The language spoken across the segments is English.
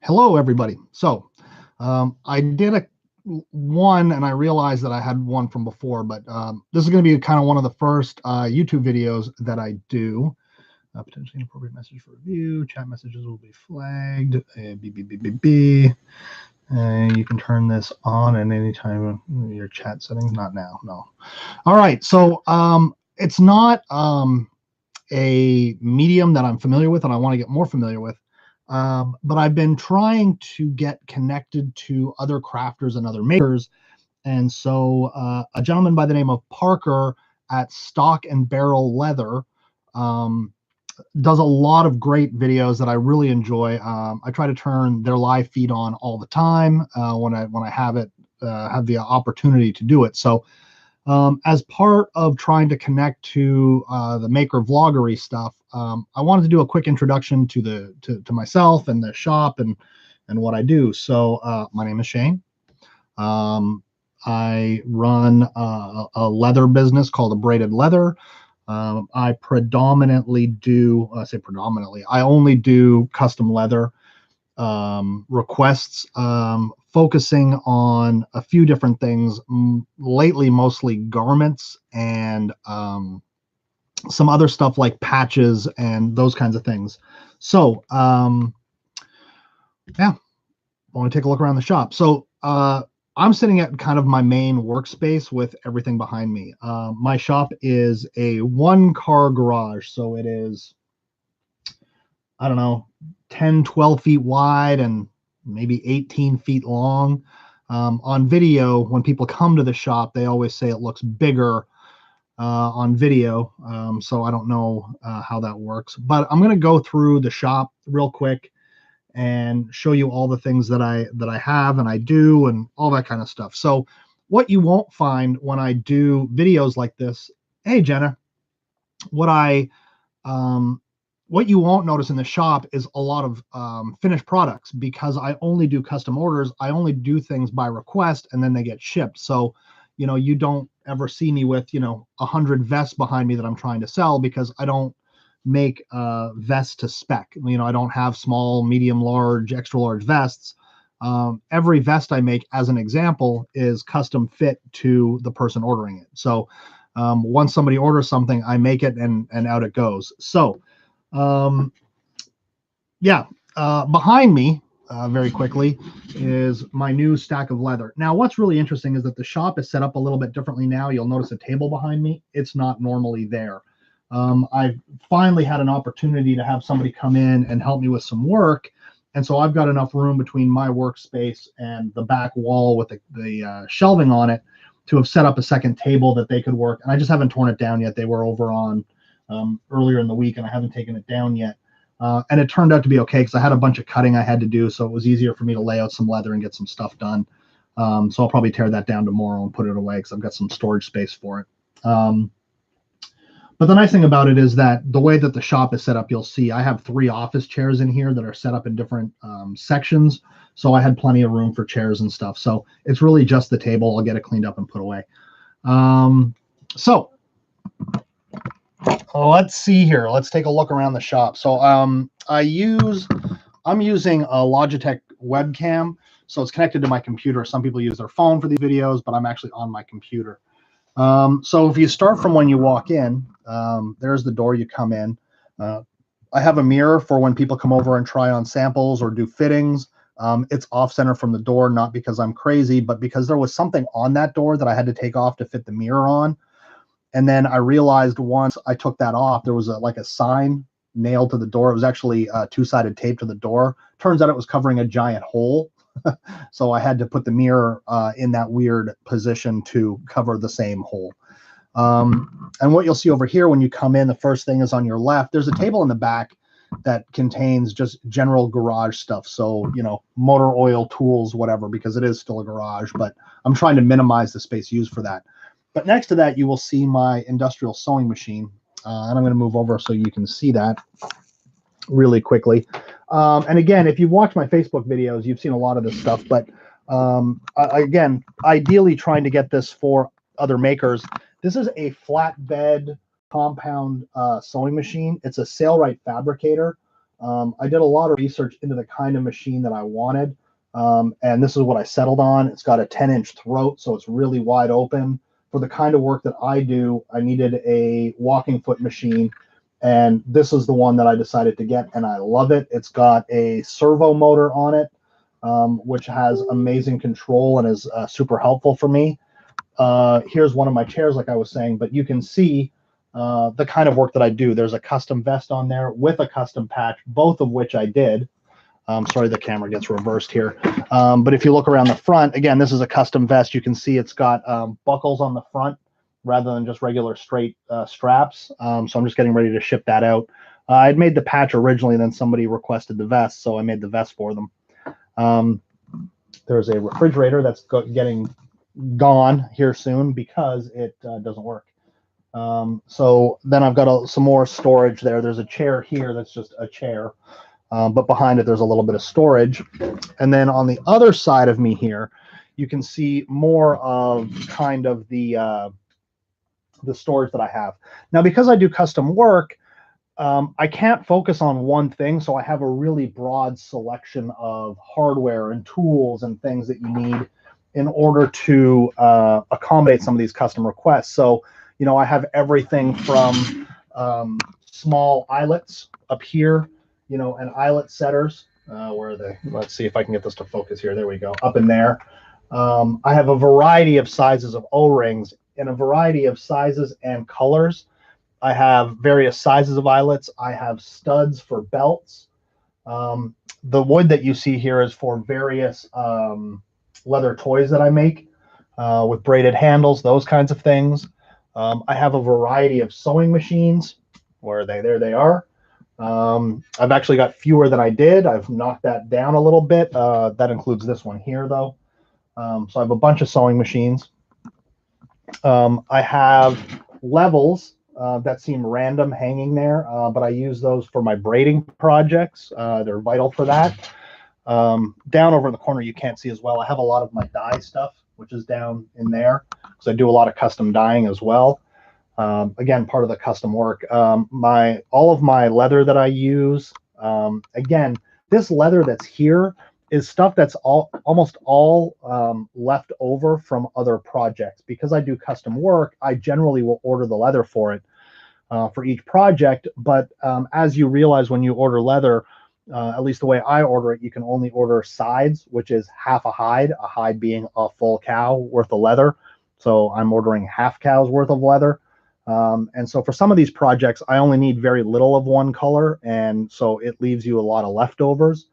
Hello, everybody. So I did one, and I realized that I had one from before, but this is going to be kind of one of the first YouTube videos that I do. Potentially inappropriate message for review. Chat messages will be flagged. B. You can turn this on at any time in your chat settings. Not now. No. All right. So it's not a medium that I'm familiar with and I want to get more familiar with. But I've been trying to get connected to other crafters and other makers. And so a gentleman by the name of Parker at Stock and Barrel Leather does a lot of great videos that I really enjoy. I try to turn their live feed on all the time when I have the opportunity to do it. So as part of trying to connect to the maker vloggery stuff, I wanted to do a quick introduction to myself and the shop and what I do. So my name is Shane. I run a leather business called Abraded Leather. I predominantly do, I say predominantly, I only do custom leather requests, focusing on a few different things. Lately, mostly garments and some other stuff like patches and those kinds of things. So, yeah, I want to take a look around the shop. So, I'm sitting at kind of my main workspace with everything behind me. My shop is a one-car garage, so it is, I don't know, 10, 12 feet wide and maybe 18 feet long. On video, when people come to the shop, they always say it looks bigger on video. So I don't know how that works, but I'm going to go through the shop real quick and show you all the things that I have and I do and all that kind of stuff. So what you won't find when I do videos like this, hey Jenna, what you won't notice in the shop is a lot of finished products, because I only do custom orders. I only do things by request and then they get shipped. So, you know, you don't ever see me with, 100 vests behind me that I'm trying to sell, because I don't make vests to spec. I don't have small, medium, large, extra large vests. Every vest I make, as an example, is custom fit to the person ordering it. So once somebody orders something, I make it and out it goes. So behind me, very quickly, is my new stack of leather. Now, what's really interesting is that the shop is set up a little bit differently now. You'll notice a table behind me. It's not normally there. I've finally had an opportunity to have somebody come in and help me with some work. And so I've got enough room between my workspace and the back wall with the shelving on it to have set up a second table that they could work. And I just haven't torn it down yet. They were over on earlier in the week, and I haven't taken it down yet. And it turned out to be okay, because I had a bunch of cutting I had to do, so it was easier for me to lay out some leather and get some stuff done. So I'll probably tear that down tomorrow and put it away, because I've got some storage space for it. But the nice thing about it is that the way that the shop is set up, you'll see I have 3 office chairs in here that are set up in different sections. So I had plenty of room for chairs and stuff. So it's really just the table. I'll get it cleaned up and put away. So let's see here. Let's take a look around the shop. So I'm using a Logitech webcam. So it's connected to my computer. Some people use their phone for these videos, but I'm actually on my computer. So if you start from when you walk in, there's the door you come in. I have a mirror for when people come over and try on samples or do fittings. It's off center from the door, not because I'm crazy, but because there was something on that door that I had to take off to fit the mirror on. And then I realized once I took that off, there was like a sign nailed to the door. It was actually two-sided tape to the door. Turns out it was covering a giant hole. So I had to put the mirror in that weird position to cover the same hole. And what you'll see over here when you come in, the first thing is on your left, there's a table in the back that contains just general garage stuff. So, motor oil, tools, whatever, because it is still a garage, but I'm trying to minimize the space used for that. But next to that, you will see my industrial sewing machine. And I'm going to move over so you can see that really quickly. And again, if you've watched my Facebook videos, you've seen a lot of this stuff. But again, ideally trying to get this for other makers. This is a flatbed compound sewing machine. It's a Sailrite fabricator. I did a lot of research into the kind of machine that I wanted, and this is what I settled on. It's got a 10-inch throat, so it's really wide open. For the kind of work that I do, I needed a walking foot machine, and this is the one that I decided to get, and I love it. It's got a servo motor on it, which has amazing control and is super helpful for me. Here's one of my chairs, like I was saying, but you can see the kind of work that I do. There's a custom vest on there with a custom patch, both of which I did. Sorry, the camera gets reversed here. But if you look around the front, again, this is a custom vest. You can see it's got buckles on the front rather than just regular straight straps. So I'm just getting ready to ship that out. I'd made the patch originally, and then somebody requested the vest, so I made the vest for them. There's a refrigerator that's getting gone here soon because it doesn't work. So then I've got some more storage there. There's a chair here that's just a chair, but behind it there's a little bit of storage. And then on the other side of me here, you can see more of kind of the storage that I have. Now, because I do custom work, I can't focus on one thing, so I have a really broad selection of hardware and tools and things that you need in order to accommodate some of these custom requests. So, you know, I have everything from small eyelets up here, you know, and eyelet setters. Where are they? Let's see if I can get this to focus here. There we go, up in there. I have a variety of sizes of O-rings in a variety of sizes and colors. I have various sizes of eyelets. I have studs for belts. The wood that you see here is for various leather toys that I make with braided handles, those kinds of things. I have a variety of sewing machines. Where are they? There they are. I've actually got fewer than I did. I've knocked that down a little bit. That includes this one here, though. So I have a bunch of sewing machines. I have levels that seem random hanging there, but I use those for my braiding projects. They're vital for that. Down over in the corner you can't see as well, I have a lot of my dye stuff, which is down in there, because I do a lot of custom dyeing as well. Again, part of the custom work. All of my leather that I use, again, this leather that's here is stuff that's almost all left over from other projects. Because I do custom work, I generally will order the leather for it for each project. But as you realize, when you order leather, at least the way I order it, you can only order sides, which is half a hide being a full cow worth of leather. So I'm ordering half cow's worth of leather. And so for some of these projects, I only need very little of one color, and so it leaves you a lot of leftovers.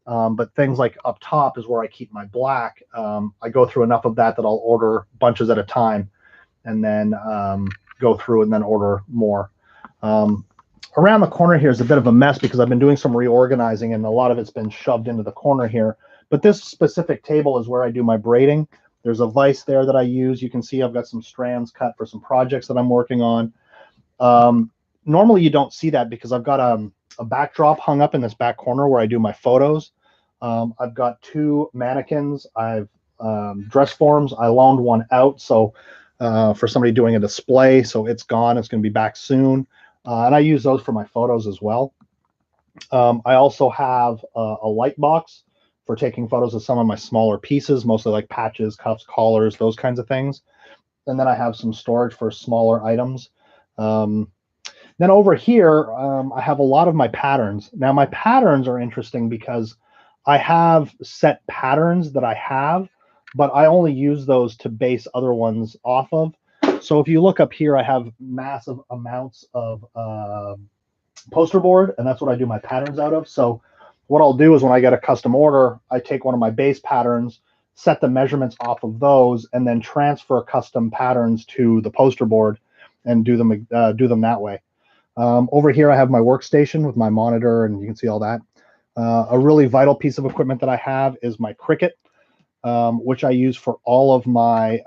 But things like up top is where I keep my black. I go through enough of that I'll order bunches at a time, and then go through and then order more. Around the corner here is a bit of a mess because I've been doing some reorganizing, and a lot of it's been shoved into the corner here. But this specific table is where I do my braiding. There's a vise there that I use. You can see I've got some strands cut for some projects that I'm working on. Normally you don't see that because I've got a backdrop hung up in this back corner where I do my photos. I've got two mannequins. I've dress forms. I loaned one out so for somebody doing a display, so it's gone. It's going to be back soon. And I use those for my photos as well. I also have a light box for taking photos of some of my smaller pieces, mostly like patches, cuffs, collars, those kinds of things. And then I have some storage for smaller items. Then over here, I have a lot of my patterns. Now, my patterns are interesting because I have set patterns that I have, but I only use those to base other ones off of. So if you look up here, I have massive amounts of poster board, and that's what I do my patterns out of. So what I'll do is when I get a custom order, I take one of my base patterns, set the measurements off of those, and then transfer custom patterns to the poster board and do them that way. Over here, I have my workstation with my monitor, and you can see all that. A really vital piece of equipment that I have is my Cricut, which I use for all of my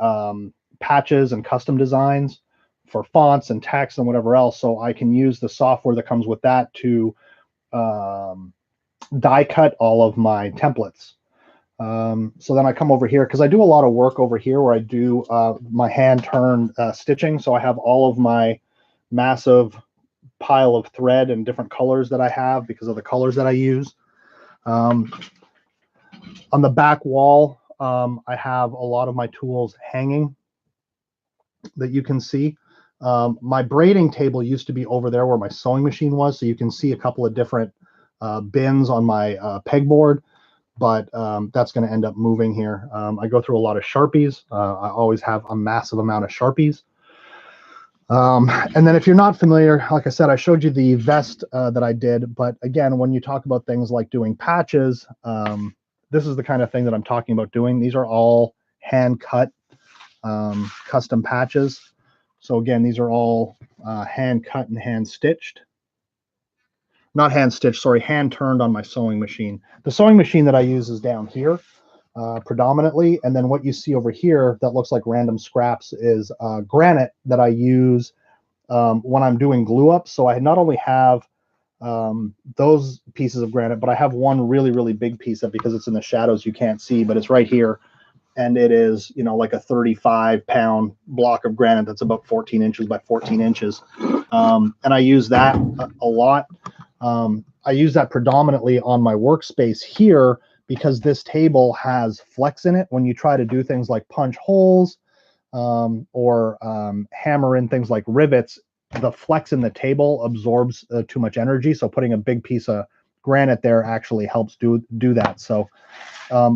patches and custom designs for fonts and text and whatever else. So I can use the software that comes with that to die cut all of my templates. So then I come over here because I do a lot of work over here where I do my hand turn stitching. So I have all of my massive pile of thread and different colors that I have because of the colors that I use. On the back wall, I have a lot of my tools hanging that you can see. My braiding table used to be over there where my sewing machine was, so you can see a couple of different bins on my pegboard, but that's going to end up moving here. I go through a lot of Sharpies. I always have a massive amount of Sharpies. And then if you're not familiar, like I said, I showed you the vest that I did, but again, when you talk about things like doing patches, this is the kind of thing that I'm talking about doing. These are all hand cut custom patches. So again, these are all hand cut and hand stitched. Not hand stitched, sorry, hand turned on my sewing machine. The sewing machine that I use is down here predominantly. And then what you see over here that looks like random scraps is granite that I use when I'm doing glue up. So I not only have those pieces of granite, but I have one really, really big piece of, because it's in the shadows you can't see, but it's right here. And it is, you know, like a 35-pound block of granite that's about 14 inches by 14 inches. And I use that a lot. I use that predominantly on my workspace here because this table has flex in it. When you try to do things like punch holes or hammer in things like rivets, the flex in the table absorbs too much energy. So putting a big piece of granite there actually helps do that. So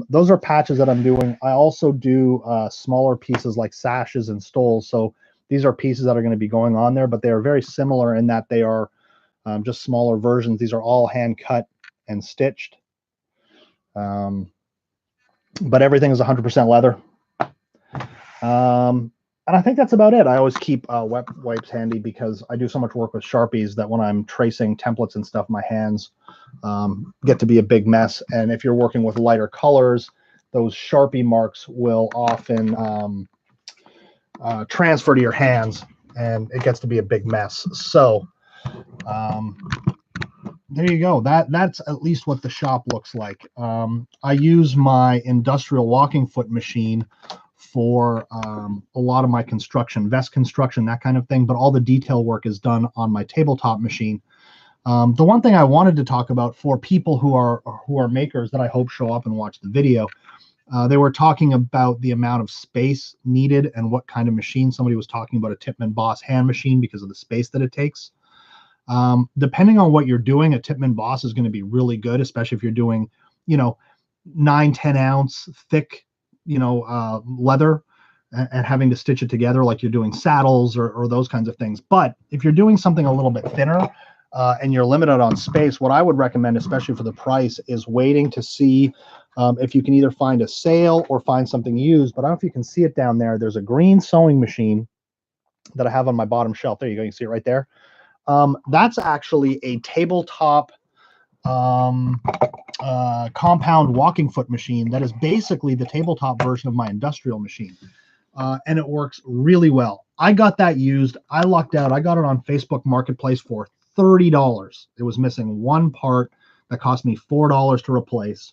those are patches that I'm doing. I also do smaller pieces like sashes and stoles. So these are pieces that are going to be going on there, but they are very similar in that they are just smaller versions. These are all hand cut and stitched. But everything is 100% leather. And I think that's about it. I always keep wet wipes handy because I do so much work with Sharpies that when I'm tracing templates and stuff, my hands get to be a big mess. And if you're working with lighter colors, those Sharpie marks will often transfer to your hands, and it gets to be a big mess. So there you go. That's at least what the shop looks like. I use my industrial walking foot machine for a lot of my construction, vest construction, that kind of thing, but all the detail work is done on my tabletop machine. The one thing I wanted to talk about for people who are makers that I hope show up and watch the video, they were talking about the amount of space needed and what kind of machine. Somebody was talking about a Tippmann Boss hand machine because of the space that it takes. Depending on what you're doing, a Tippmann Boss is going to be really good, especially if you're doing, 9-10 ounce thick, leather and having to stitch it together like you're doing saddles or those kinds of things. But if you're doing something a little bit thinner and you're limited on space, what I would recommend, especially for the price, is waiting to see if you can either find a sale or find something used. But I don't know if you can see it down there. There's a green sewing machine that I have on my bottom shelf. There you go. You can see it right there. That's actually a tabletop compound walking foot machine that is basically the tabletop version of my industrial machine. And it works really well. I got that used. I lucked out. I got it on Facebook Marketplace for $30. It was missing one part that cost me $4 to replace.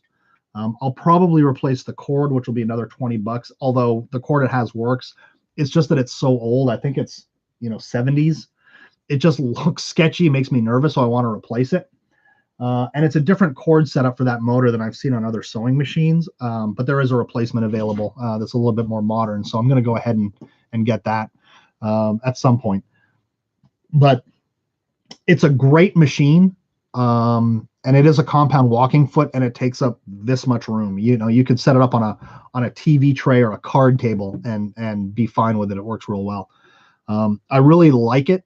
I'll probably replace the cord, which will be another $20, although the cord it has works. It's just that it's so old. I think it's, 70s. It just looks sketchy, makes me nervous, so I want to replace it. And it's a different cord setup for that motor than I've seen on other sewing machines, but there is a replacement available that's a little bit more modern, so I'm going to go ahead and get that at some point. But it's a great machine, and it is a compound walking foot, and it takes up this much room. You could set it up on a TV tray or a card table and be fine with it. It works real well. I really like it.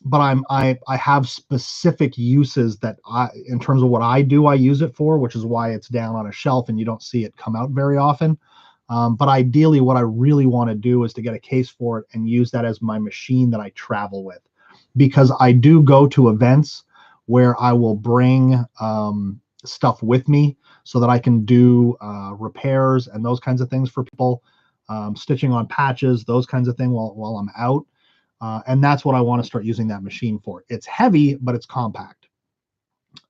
But I have specific uses that in terms of what I do, I use it for, which is why it's down on a shelf and you don't see it come out very often. But ideally, what I really want to do is to get a case for it and use that as my machine that I travel with, because I do go to events where I will bring stuff with me so that I can do repairs and those kinds of things for people, stitching on patches, those kinds of things while I'm out. And that's what I want to start using that machine for. It's heavy, but it's compact.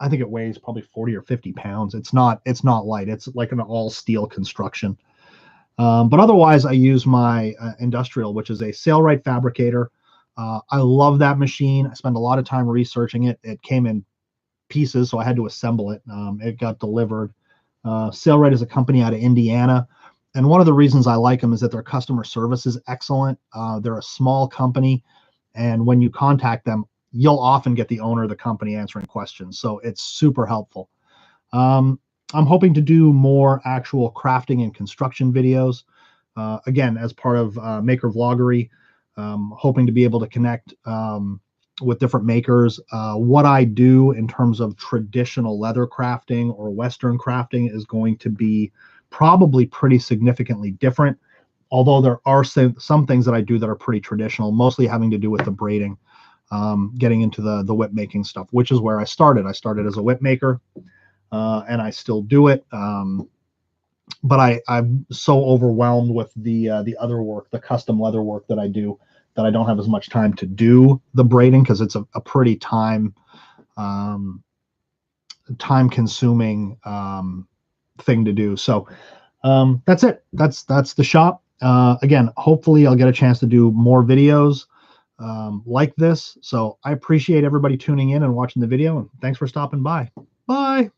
I think it weighs probably 40 or 50 pounds. It's not light. It's like an all steel construction. But otherwise, I use my industrial, which is a Sailrite fabricator. I love that machine. I spent a lot of time researching it. It came in pieces, so I had to assemble it. It got delivered. Sailrite is a company out of Indiana. And one of the reasons I like them is that their customer service is excellent. They're a small company. And when you contact them, you'll often get the owner of the company answering questions. So it's super helpful. I'm hoping to do more actual crafting and construction videos. Again, as part of Maker Vloggery, hoping to be able to connect with different makers. What I do in terms of traditional leather crafting or Western crafting is going to be probably pretty significantly different, although there are some things that I do that are pretty traditional, mostly having to do with the braiding, getting into the whip making stuff, which is where I started. I started as a whip maker, and I still do it. But I'm so overwhelmed with the other work, the custom leather work that I do, that I don't have as much time to do the braiding, because it's a pretty time consuming thing to do. So that's it. That's the shop. Again, hopefully I'll get a chance to do more videos like this. So I appreciate everybody tuning in and watching the video, and thanks for stopping by. Bye.